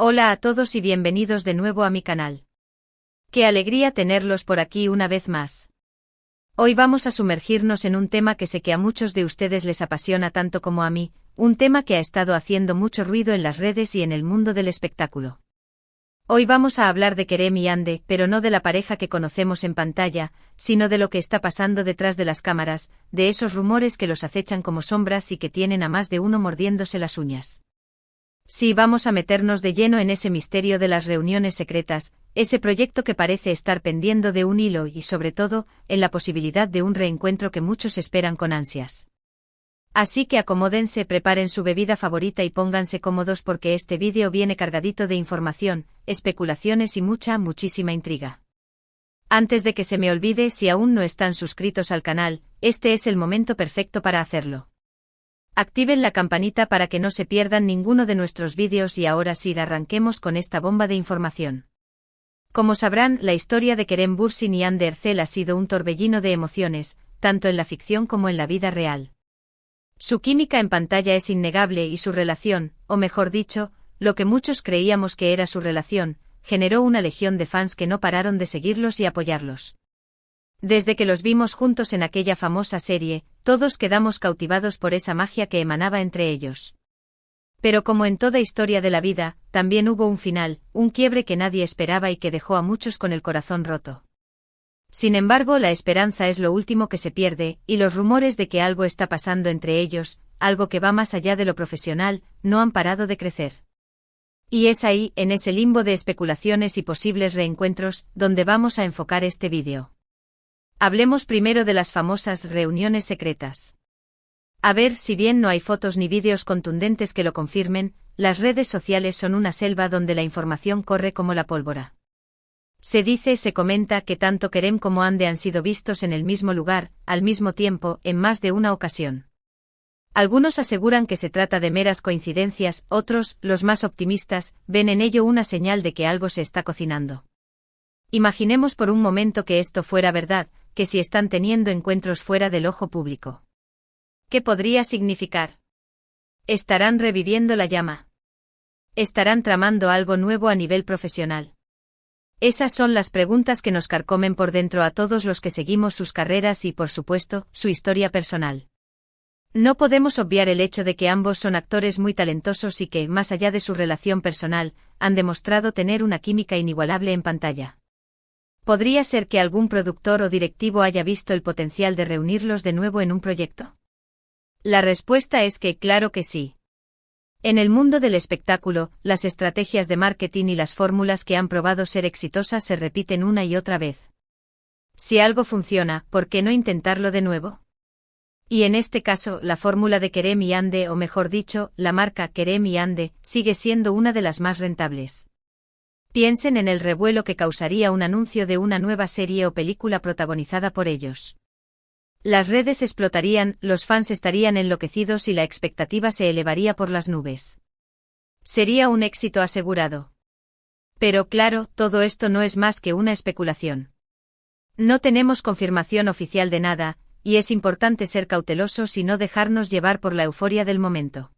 Hola a todos y bienvenidos de nuevo a mi canal. Qué alegría tenerlos por aquí una vez más. Hoy vamos a sumergirnos en un tema que sé que a muchos de ustedes les apasiona tanto como a mí, un tema que ha estado haciendo mucho ruido en las redes y en el mundo del espectáculo. Hoy vamos a hablar de Kerem y Hande, pero no de la pareja que conocemos en pantalla, sino de lo que está pasando detrás de las cámaras, de esos rumores que los acechan como sombras y que tienen a más de uno mordiéndose las uñas. Sí, vamos a meternos de lleno en ese misterio de las reuniones secretas, ese proyecto que parece estar pendiendo de un hilo y, sobre todo, en la posibilidad de un reencuentro que muchos esperan con ansias. Así que acomódense, preparen su bebida favorita y pónganse cómodos porque este vídeo viene cargadito de información, especulaciones y muchísima intriga. Antes de que se me olvide, si aún no están suscritos al canal, este es el momento perfecto para hacerlo. Activen la campanita para que no se pierdan ninguno de nuestros vídeos y ahora sí arranquemos con esta bomba de información. Como sabrán, la historia de Kerem Bürsin y Hande Erçel ha sido un torbellino de emociones, tanto en la ficción como en la vida real. Su química en pantalla es innegable y su relación, o mejor dicho, lo que muchos creíamos que era su relación, generó una legión de fans que no pararon de seguirlos y apoyarlos. Desde que los vimos juntos en aquella famosa serie, todos quedamos cautivados por esa magia que emanaba entre ellos. Pero como en toda historia de la vida, también hubo un final, un quiebre que nadie esperaba y que dejó a muchos con el corazón roto. Sin embargo, la esperanza es lo último que se pierde, y los rumores de que algo está pasando entre ellos, algo que va más allá de lo profesional, no han parado de crecer. Y es ahí, en ese limbo de especulaciones y posibles reencuentros, donde vamos a enfocar este vídeo. Hablemos primero de las famosas reuniones secretas. A ver, si bien no hay fotos ni vídeos contundentes que lo confirmen, las redes sociales son una selva donde la información corre como la pólvora. Se comenta que tanto Kerem como Hande han sido vistos en el mismo lugar, al mismo tiempo, en más de una ocasión. Algunos aseguran que se trata de meras coincidencias, otros, los más optimistas, ven en ello una señal de que algo se está cocinando. Imaginemos por un momento que esto fuera verdad, que si están teniendo encuentros fuera del ojo público. ¿Qué podría significar? ¿Estarán reviviendo la llama? ¿Estarán tramando algo nuevo a nivel profesional? Esas son las preguntas que nos carcomen por dentro a todos los que seguimos sus carreras y, por supuesto, su historia personal. No podemos obviar el hecho de que ambos son actores muy talentosos y que, más allá de su relación personal, han demostrado tener una química inigualable en pantalla. ¿Podría ser que algún productor o directivo haya visto el potencial de reunirlos de nuevo en un proyecto? La respuesta es que claro que sí. En el mundo del espectáculo, las estrategias de marketing y las fórmulas que han probado ser exitosas se repiten una y otra vez. Si algo funciona, ¿por qué no intentarlo de nuevo? Y en este caso, la fórmula de Kerem y Hande, o mejor dicho, la marca Kerem y Hande, sigue siendo una de las más rentables. Piensen en el revuelo que causaría un anuncio de una nueva serie o película protagonizada por ellos. Las redes explotarían, los fans estarían enloquecidos y la expectativa se elevaría por las nubes. Sería un éxito asegurado. Pero claro, todo esto no es más que una especulación. No tenemos confirmación oficial de nada, y es importante ser cautelosos y no dejarnos llevar por la euforia del momento.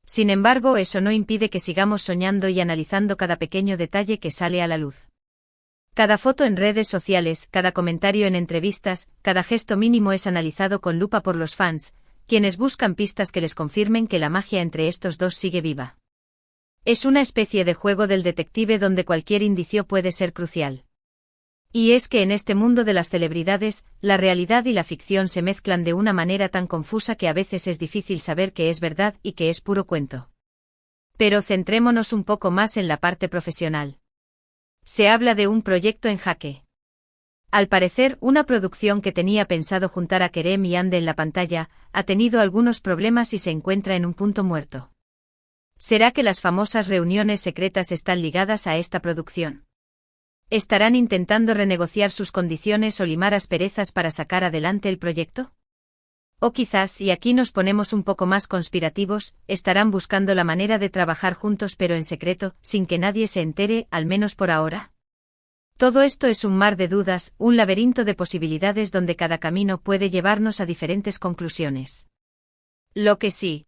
Sin embargo, eso no impide que sigamos soñando y analizando cada pequeño detalle que sale a la luz. Cada foto en redes sociales, cada comentario en entrevistas, cada gesto mínimo es analizado con lupa por los fans, quienes buscan pistas que les confirmen que la magia entre estos dos sigue viva. Es una especie de juego del detective donde cualquier indicio puede ser crucial. Y es que en este mundo de las celebridades, la realidad y la ficción se mezclan de una manera tan confusa que a veces es difícil saber qué es verdad y qué es puro cuento. Pero centrémonos un poco más en la parte profesional. Se habla de un proyecto en jaque. Al parecer, una producción que tenía pensado juntar a Kerem y Hande en la pantalla, ha tenido algunos problemas y se encuentra en un punto muerto. ¿Será que las famosas reuniones secretas están ligadas a esta producción? ¿Estarán intentando renegociar sus condiciones o limar asperezas para sacar adelante el proyecto? O quizás, y aquí nos ponemos un poco más conspirativos, estarán buscando la manera de trabajar juntos pero en secreto, sin que nadie se entere, al menos por ahora. Todo esto es un mar de dudas, un laberinto de posibilidades donde cada camino puede llevarnos a diferentes conclusiones. Lo que sí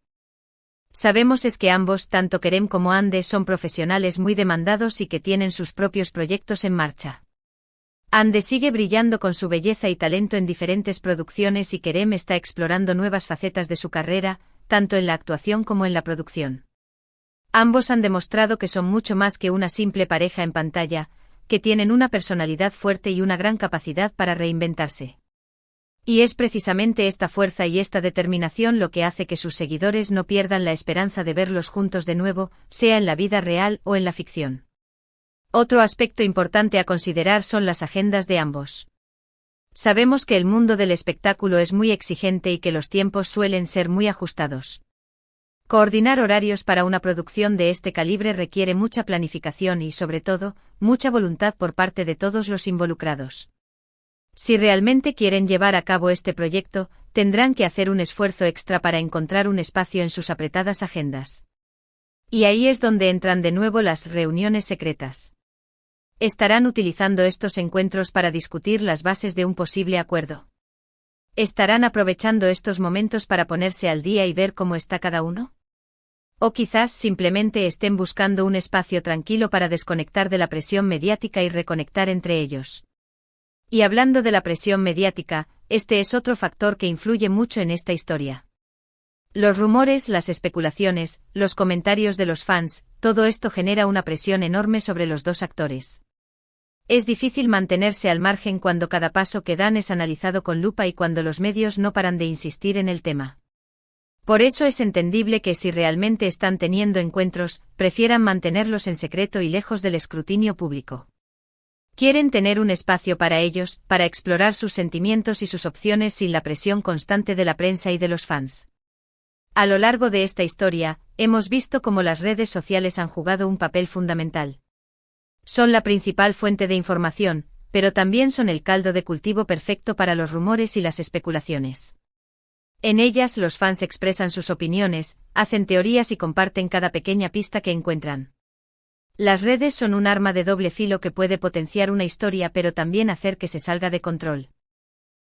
Sabemos es que ambos, tanto Kerem como Hande, son profesionales muy demandados y que tienen sus propios proyectos en marcha. Hande sigue brillando con su belleza y talento en diferentes producciones y Kerem está explorando nuevas facetas de su carrera, tanto en la actuación como en la producción. Ambos han demostrado que son mucho más que una simple pareja en pantalla, que tienen una personalidad fuerte y una gran capacidad para reinventarse. Y es precisamente esta fuerza y esta determinación lo que hace que sus seguidores no pierdan la esperanza de verlos juntos de nuevo, sea en la vida real o en la ficción. Otro aspecto importante a considerar son las agendas de ambos. Sabemos que el mundo del espectáculo es muy exigente y que los tiempos suelen ser muy ajustados. Coordinar horarios para una producción de este calibre requiere mucha planificación y, sobre todo, mucha voluntad por parte de todos los involucrados. Si realmente quieren llevar a cabo este proyecto, tendrán que hacer un esfuerzo extra para encontrar un espacio en sus apretadas agendas. Y ahí es donde entran de nuevo las reuniones secretas. Estarán utilizando estos encuentros para discutir las bases de un posible acuerdo. ¿Estarán aprovechando estos momentos para ponerse al día y ver cómo está cada uno? O quizás simplemente estén buscando un espacio tranquilo para desconectar de la presión mediática y reconectar entre ellos. Y hablando de la presión mediática, este es otro factor que influye mucho en esta historia. Los rumores, las especulaciones, los comentarios de los fans, todo esto genera una presión enorme sobre los dos actores. Es difícil mantenerse al margen cuando cada paso que dan es analizado con lupa y cuando los medios no paran de insistir en el tema. Por eso es entendible que si realmente están teniendo encuentros, prefieran mantenerlos en secreto y lejos del escrutinio público. Quieren tener un espacio para ellos, para explorar sus sentimientos y sus opciones sin la presión constante de la prensa y de los fans. A lo largo de esta historia, hemos visto cómo las redes sociales han jugado un papel fundamental. Son la principal fuente de información, pero también son el caldo de cultivo perfecto para los rumores y las especulaciones. En ellas los fans expresan sus opiniones, hacen teorías y comparten cada pequeña pista que encuentran. Las redes son un arma de doble filo que puede potenciar una historia pero también hacer que se salga de control.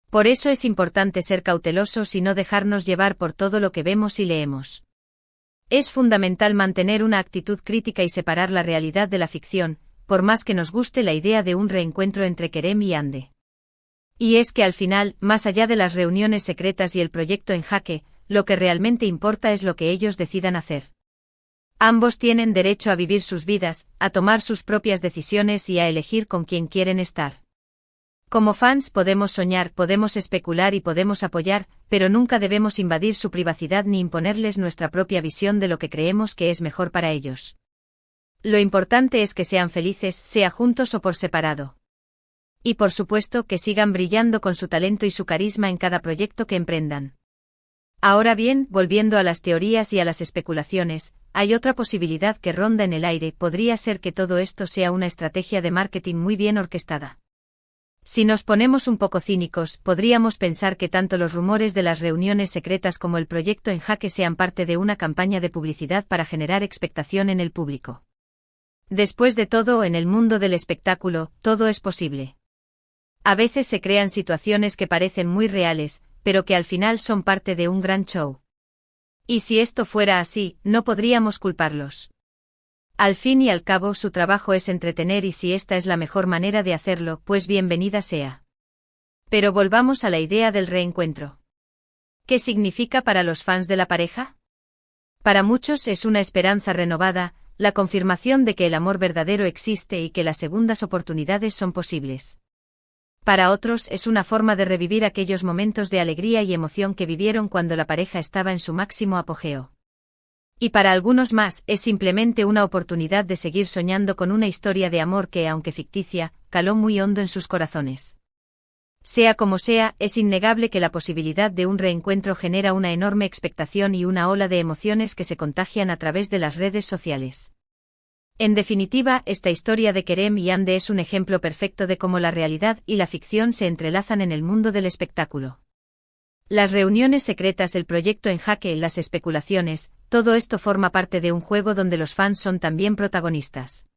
Por eso es importante ser cautelosos y no dejarnos llevar por todo lo que vemos y leemos. Es fundamental mantener una actitud crítica y separar la realidad de la ficción, por más que nos guste la idea de un reencuentro entre Kerem y Hande. Y es que al final, más allá de las reuniones secretas y el proyecto en jaque, lo que realmente importa es lo que ellos decidan hacer. Ambos tienen derecho a vivir sus vidas, a tomar sus propias decisiones y a elegir con quién quieren estar. Como fans podemos soñar, podemos especular y podemos apoyar, pero nunca debemos invadir su privacidad ni imponerles nuestra propia visión de lo que creemos que es mejor para ellos. Lo importante es que sean felices, sea juntos o por separado. Y por supuesto que sigan brillando con su talento y su carisma en cada proyecto que emprendan. Ahora bien, volviendo a las teorías y a las especulaciones, hay otra posibilidad que ronda en el aire, podría ser que todo esto sea una estrategia de marketing muy bien orquestada. Si nos ponemos un poco cínicos, podríamos pensar que tanto los rumores de las reuniones secretas como el proyecto en jaque sean parte de una campaña de publicidad para generar expectación en el público. Después de todo, en el mundo del espectáculo, todo es posible. A veces se crean situaciones que parecen muy reales, pero que al final son parte de un gran show. Y si esto fuera así, no podríamos culparlos. Al fin y al cabo su trabajo es entretener y si esta es la mejor manera de hacerlo, pues bienvenida sea. Pero volvamos a la idea del reencuentro. ¿Qué significa para los fans de la pareja? Para muchos es una esperanza renovada, la confirmación de que el amor verdadero existe y que las segundas oportunidades son posibles. Para otros es una forma de revivir aquellos momentos de alegría y emoción que vivieron cuando la pareja estaba en su máximo apogeo. Y para algunos más es simplemente una oportunidad de seguir soñando con una historia de amor que, aunque ficticia, caló muy hondo en sus corazones. Sea como sea, es innegable que la posibilidad de un reencuentro genera una enorme expectación y una ola de emociones que se contagian a través de las redes sociales. En definitiva, esta historia de Kerem y Hande es un ejemplo perfecto de cómo la realidad y la ficción se entrelazan en el mundo del espectáculo. Las reuniones secretas, el proyecto en jaque, las especulaciones, todo esto forma parte de un juego donde los fans son también protagonistas.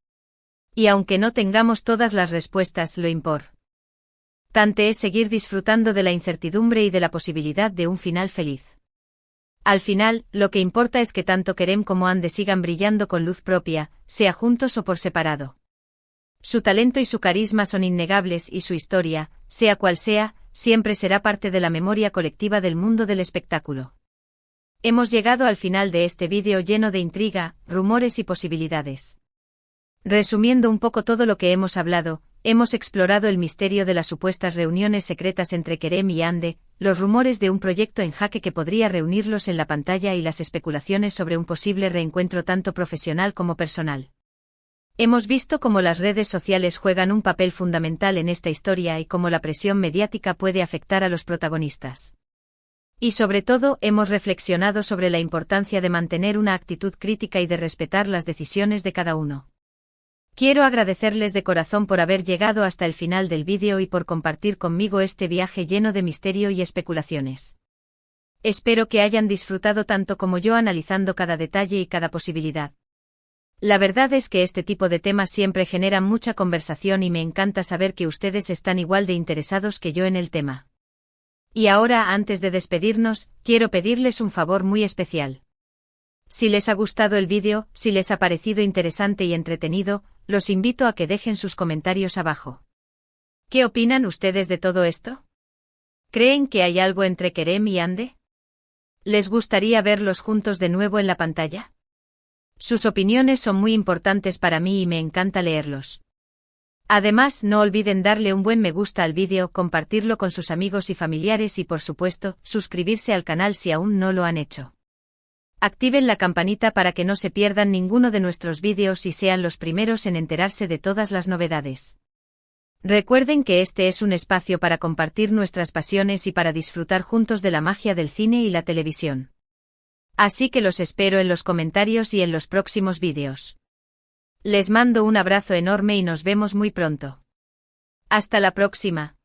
Y aunque no tengamos todas las respuestas, lo importante es seguir disfrutando de la incertidumbre y de la posibilidad de un final feliz. Al final, lo que importa es que tanto Kerem como Ande sigan brillando con luz propia, sea juntos o por separado. Su talento y su carisma son innegables y su historia, sea cual sea, siempre será parte de la memoria colectiva del mundo del espectáculo. Hemos llegado al final de este vídeo lleno de intriga, rumores y posibilidades. Resumiendo un poco todo lo que hemos hablado, hemos explorado el misterio de las supuestas reuniones secretas entre Kerem y Ande, los rumores de un proyecto en jaque que podría reunirlos en la pantalla y las especulaciones sobre un posible reencuentro tanto profesional como personal. Hemos visto cómo las redes sociales juegan un papel fundamental en esta historia y cómo la presión mediática puede afectar a los protagonistas. Y sobre todo, hemos reflexionado sobre la importancia de mantener una actitud crítica y de respetar las decisiones de cada uno. Quiero agradecerles de corazón por haber llegado hasta el final del vídeo y por compartir conmigo este viaje lleno de misterio y especulaciones. Espero que hayan disfrutado tanto como yo analizando cada detalle y cada posibilidad. La verdad es que este tipo de temas siempre generan mucha conversación y me encanta saber que ustedes están igual de interesados que yo en el tema. Y ahora, antes de despedirnos, quiero pedirles un favor muy especial. Si les ha gustado el vídeo, si les ha parecido interesante y entretenido, los invito a que dejen sus comentarios abajo. ¿Qué opinan ustedes de todo esto? ¿Creen que hay algo entre Kerem y Ande? ¿Les gustaría verlos juntos de nuevo en la pantalla? Sus opiniones son muy importantes para mí y me encanta leerlos. Además, no olviden darle un buen me gusta al vídeo, compartirlo con sus amigos y familiares y por supuesto, suscribirse al canal si aún no lo han hecho. Activen la campanita para que no se pierdan ninguno de nuestros vídeos y sean los primeros en enterarse de todas las novedades. Recuerden que este es un espacio para compartir nuestras pasiones y para disfrutar juntos de la magia del cine y la televisión. Así que los espero en los comentarios y en los próximos vídeos. Les mando un abrazo enorme y nos vemos muy pronto. Hasta la próxima.